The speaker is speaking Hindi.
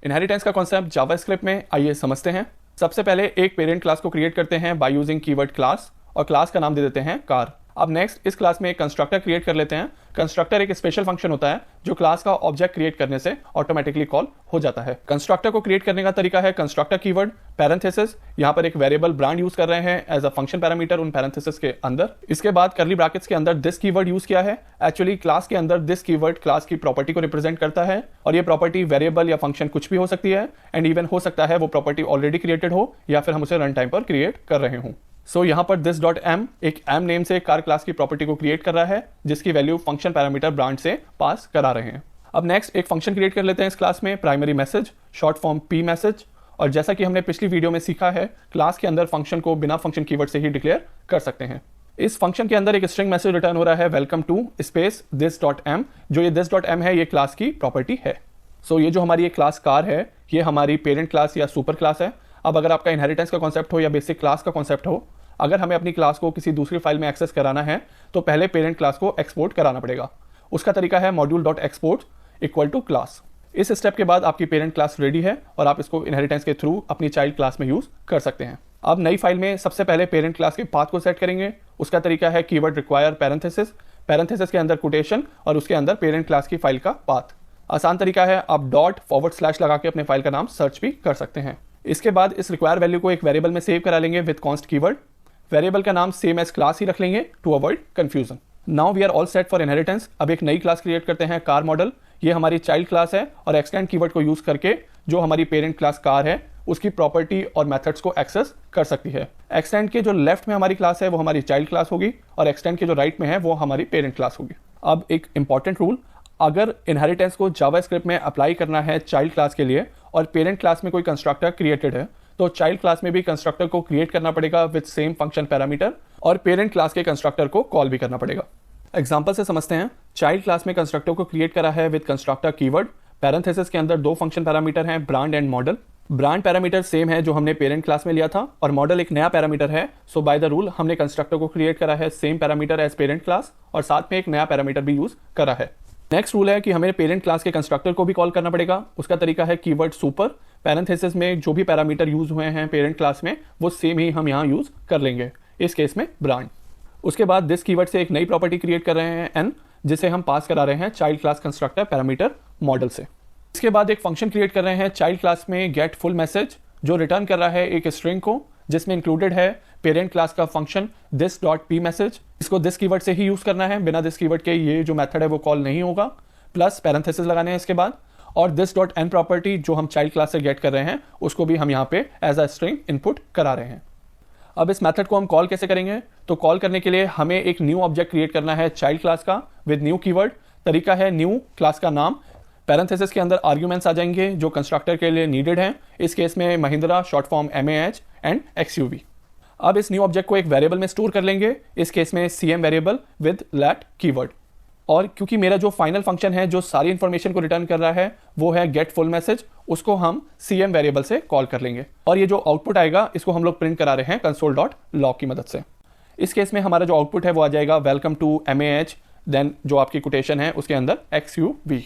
इनहेरिटेंस का कॉन्सेप्ट जावास्क्रिप्ट में आइए समझते हैं। सबसे पहले एक पेरेंट क्लास को क्रिएट करते हैं बाय यूजिंग कीवर्ड क्लास और क्लास का नाम दे देते हैं कार। अब नेक्स्ट इस क्लास में एक कंस्ट्रक्टर क्रिएट कर लेते हैं। कंस्ट्रक्टर एक स्पेशल फंक्शन होता है जो क्लास का ऑब्जेक्ट क्रिएट करने से ऑटोमेटिकली कॉल हो जाता है। कंस्ट्रक्टर को क्रिएट करने का तरीका है कंस्ट्रक्टर कीवर्ड पैरेंथेसिस, यहां पर एक वेरिएबल ब्रांड यूज कर रहे हैं एज अ फंक्शन पैरामीटर उन पैरेंथेसिस के अंदर। इसके बाद कर्ली ब्रैकेट्स के अंदर दिस कीवर्ड यूज किया है। एक्चुअली क्लास के अंदर दिस कीवर्ड क्लास की प्रॉपर्टी को रिप्रेजेंट करता है और ये प्रॉपर्टी वेरिएबल या फंक्शन कुछ भी हो सकती है एंड इवन हो सकता है वो प्रॉपर्टी ऑलरेडी क्रिएटेड हो या फिर हम उसे रन टाइम पर क्रिएट कर रहे हों। सो यहाँ पर this.m एक m नेम से कार क्लास की प्रॉपर्टी को क्रिएट कर रहा है जिसकी वैल्यू फंक्शन पैरामीटर ब्रांड से पास करा रहे हैं। अब नेक्स्ट एक फंक्शन क्रिएट कर लेते हैं इस क्लास में primary message, short form p message. और जैसा कि हमने पिछली वीडियो में सीखा है क्लास के अंदर फंक्शन को बिना फंक्शन कीवर्ड से ही डिक्लेयर कर सकते हैं। इस फंक्शन के अंदर एक स्ट्रिंग मैसेज रिटर्न हो रहा है वेलकम टू स्पेस this.m। जो ये this.m है ये क्लास की प्रॉपर्टी है। सो ये जो हमारी ये क्लास कार है ये हमारी पेरेंट क्लास या सुपर क्लास है। अब अगर आपका इनहेरिटेंस का कॉन्सेप्ट हो या बेसिक क्लास का कॉन्सेप्ट हो, अगर हमें अपनी क्लास को किसी दूसरी फाइल में एक्सेस कराना है तो पहले पेरेंट क्लास को एक्सपोर्ट कराना पड़ेगा। उसका तरीका है module.export इक्वल टू क्लास। इस स्टेप के बाद आपकी पेरेंट क्लास रेडी है और आप इसको इनहेरिटेंस के थ्रू अपनी चाइल्ड क्लास में यूज कर सकते हैं। अब नई फाइल में सबसे पहले पेरेंट क्लास के पाथ को सेट करेंगे। उसका तरीका है कीवर्ड रिक्वायर पैरेंथेसिस, पैरेंथेसिस के अंदर कोटेशन और उसके अंदर पेरेंट क्लास की फाइल का पाथ। आसान तरीका है, आप ./ लगा के अपने फाइल का नाम सर्च भी कर सकते हैं। इसके बाद इस रिक्वायर वैल्यू को एक वेरिएबल में सेव करा लेंगे विद कॉन्स्ट कीवर्ड। वेरिएबल का नाम सेम एज क्लास ही रख लेंगे to avoid confusion. Now we are all set for inheritance. अब एक नई क्लास क्रिएट करते हैं कार मॉडल। ये हमारी चाइल्ड क्लास है और एक्सटेंड कीवर्ड को यूज करके जो हमारी पेरेंट क्लास कार है उसकी प्रॉपर्टी और मेथड्स को एक्सेस कर सकती है। एक्सटेंड के जो लेफ्ट में हमारी क्लास है वो हमारी चाइल्ड क्लास होगी और एक्सटेंड के जो राइट में है वो हमारी पेरेंट क्लास होगी। अब एक इंपॉर्टेंट रूल, अगर इनहेरिटेंस को जावास्क्रिप्ट में अप्लाई करना है चाइल्ड क्लास के लिए और पेरेंट क्लास में कोई कंस्ट्रक्टर क्रिएटेड है तो चाइल्ड क्लास में भी कंस्ट्रक्टर को क्रिएट करना पड़ेगा विद सेम फंक्शन पैरामीटर और पेरेंट क्लास के कंस्ट्रक्टर को कॉल भी करना पड़ेगा। एग्जांपल से समझते हैं। चाइल्ड क्लास में कंस्ट्रक्टर को क्रिएट करा है विद कंस्ट्रक्टर कीवर्ड। पैरेंथेसिस के अंदर दो फंक्शन पैरामीटर हैं, brand and model. Brand parameter same है जो हमने पेरेंट क्लास में लिया था और मॉडल एक नया पैरामीटर है। सो बाय द रूल हमने कंस्ट्रक्टर को क्रिएट करा है same parameter as parent class और साथ में एक नया पैरामीटर भी यूज करा है। नेक्स्ट रूल है कि हमें पेरेंट क्लास के कंस्ट्रक्टर को भी कॉल करना पड़ेगा। उसका तरीका है कीवर्ड सुपर। पैरेंथेसिस में जो भी पैरामीटर यूज हुए हैं पेरेंट क्लास में वो सेम ही हम यहाँ यूज कर लेंगे, इस केस में ब्रांड। उसके बाद दिस कीवर्ड से एक नई प्रॉपर्टी क्रिएट कर रहे हैं n, जिसे हम पास करा रहे हैं child class constructor parameter model से। इसके बाद एक फंक्शन क्रिएट कर रहे हैं चाइल्ड क्लास में गेट फुल मैसेज, जो रिटर्न कर रहा है एक स्ट्रिंग को जिसमें इंक्लूडेड है पेरेंट क्लास का फंक्शन this.p मैसेज। इसको दिस कीवर्ड से ही यूज करना है, बिना दिस कीवर्ड के ये जो मेथड है वो कॉल नहीं होगा। प्लस पैरेंथेसिस लगाने हैं इसके बाद और this.n प्रॉपर्टी जो हम चाइल्ड क्लास से गेट कर रहे हैं उसको भी हम यहाँ पे एज अ स्ट्रिंग इनपुट करा रहे हैं। अब इस मेथड को हम कॉल कैसे करेंगे, तो कॉल करने के लिए हमें एक न्यू ऑब्जेक्ट क्रिएट करना है चाइल्ड क्लास का विद न्यू कीवर्ड। तरीका है न्यू क्लास का नाम, पैरेंथेसिस के अंदर आर्ग्यूमेंट्स आ जाएंगे जो कंस्ट्रक्टर के लिए नीडेड हैं। इस केस में Mahindra, short form MAH and XUV। अब इस न्यू ऑब्जेक्ट को एक वेरिएबल में स्टोर कर लेंगे, इस केस में CM variable with let keyword. और क्योंकि मेरा जो फाइनल फंक्शन है जो सारी इंफॉर्मेशन को रिटर्न कर रहा है वो है गेट फुल मैसेज, उसको हम CM वेरिएबल से कॉल कर लेंगे और ये जो आउटपुट आएगा इसको हम लोग प्रिंट करा रहे हैं console.log की मदद से। इस केस में हमारा जो आउटपुट है वो आ जाएगा वेलकम टू MAH, देन जो आपकी कोटेशन है उसके अंदर XUV।